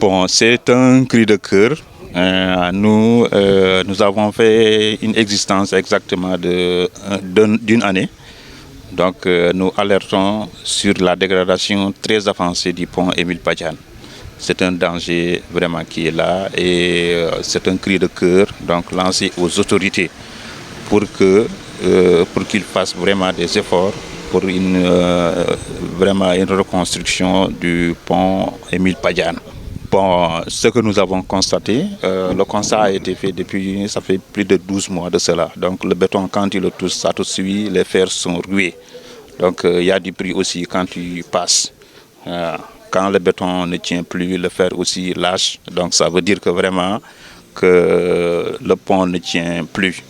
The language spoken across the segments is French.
Bon, c'est un cri de cœur. Nous avons fait une existence exactement d'une année. Donc, nous alertons sur la dégradation très avancée du pont Émile Badiane. C'est un danger vraiment qui est là et c'est un cri de cœur donc lancé aux autorités pour qu'ils fassent vraiment des efforts pour vraiment une reconstruction du pont Émile Badiane. Bon, ce que nous avons constaté, le constat a été fait ça fait plus de 12 mois de cela. Donc le béton, quand il le touche, ça tout de suite, les fers sont rués. Donc il y a du bruit aussi quand tu passes. Quand le béton ne tient plus, le fer aussi lâche. Donc ça veut dire que vraiment que le pont ne tient plus.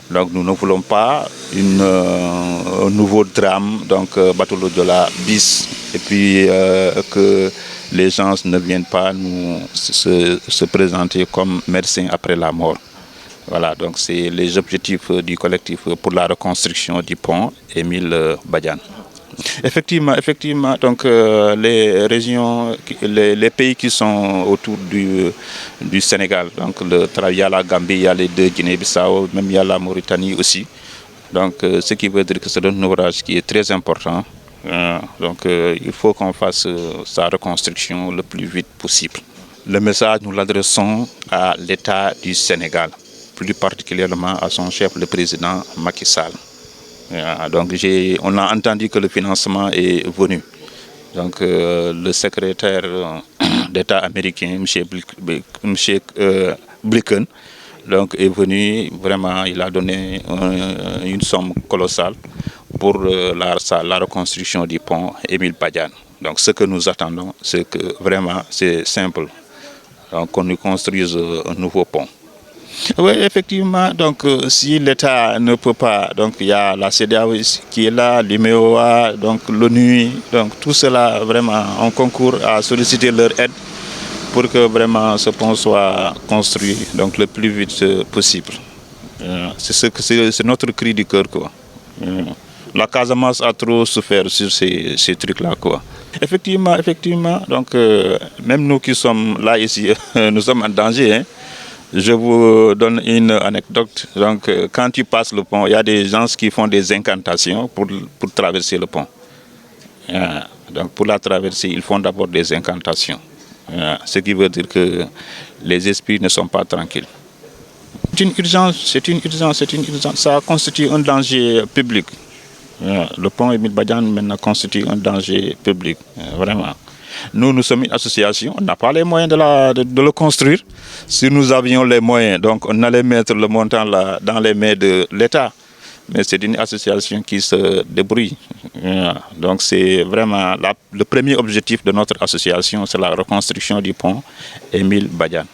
Donc nous ne voulons pas un nouveau drame, donc Bateau Joola bis, et puis que les gens ne viennent pas nous se présenter comme médecins après la mort. Voilà, donc c'est les objectifs du collectif pour la reconstruction du pont Émile Badiane. Effectivement, donc les régions, les pays qui sont autour du Sénégal, donc il y a la Gambie, il y a les deux Guinée-Bissau, même il y a la Mauritanie aussi. Donc ce qui veut dire que c'est un ouvrage qui est très important. Il faut qu'on fasse sa reconstruction le plus vite possible. Le message, nous l'adressons à l'État du Sénégal, plus particulièrement à son chef, le président Macky Sall. Donc on a entendu que le financement est venu. Donc le secrétaire d'État américain, M. Blinken, donc, est venu, vraiment, il a donné une somme colossale pour la reconstruction du pont Émile Badiane. Donc ce que nous attendons, c'est que vraiment, c'est simple, qu'on nous construise un nouveau pont. Oui, effectivement, donc si l'État ne peut pas, donc il y a la CEDEAO qui est là, l'UMOA, donc l'ONU, donc tout cela vraiment on concourt à solliciter leur aide pour que vraiment ce pont soit construit donc le plus vite possible. C'est notre cri du cœur, quoi. La Casamance a trop souffert sur ces trucs-là, quoi. Effectivement, donc même nous qui sommes là ici, nous sommes en danger, hein. Je vous donne une anecdote. Donc, quand tu passes le pont, il y a des gens qui font des incantations pour traverser le pont. Donc, pour la traverser, ils font d'abord des incantations. Ce qui veut dire que les esprits ne sont pas tranquilles. C'est une urgence. Ça constitue un danger public. Le pont Émile Badiane maintenant constitue un danger public, vraiment. Nous sommes une association, on n'a pas les moyens de le construire. Si nous avions les moyens, donc on allait mettre le montant là dans les mains de l'État. Mais c'est une association qui se débrouille. Donc c'est vraiment le premier objectif de notre association, c'est la reconstruction du pont Émile Badiane.